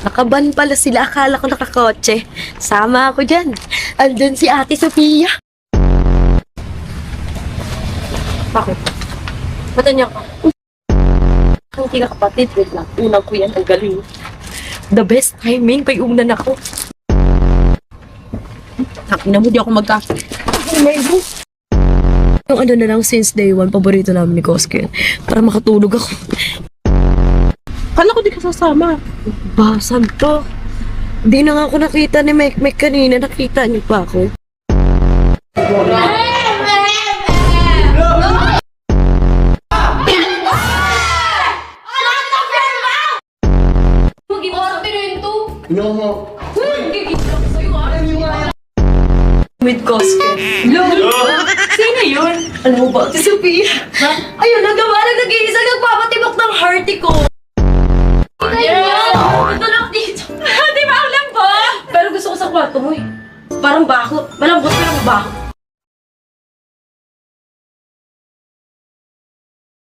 Nakaban pala sila. Akala ko nakakotse. Sama ako dyan. Andun si Ate Sofia. Bakit? Ba't niya ka? Hindi ka kapatid. Wait lang. Unang ko yan. Ang galing. The best timing. Pag-unan ako. Takina mo, di ako magkakit. Yung ano na lang since day one, paborito namin ni Koske. Para makatulog ako. Kala ko di ka sasama. Basan to. Di na nga ako nakita ni Mek kanina. Nakita niyo pa ako. With Koske. Sino yun? Alam mo ba? Si Sophia. Ayun, nagawa na nag-iisa. Nagpapatibok ng hearty ko. Ito lang dito. Di ba ang lambot? Pero gusto ko sa kwarto mo eh. Parang bako. Malambot pero bako.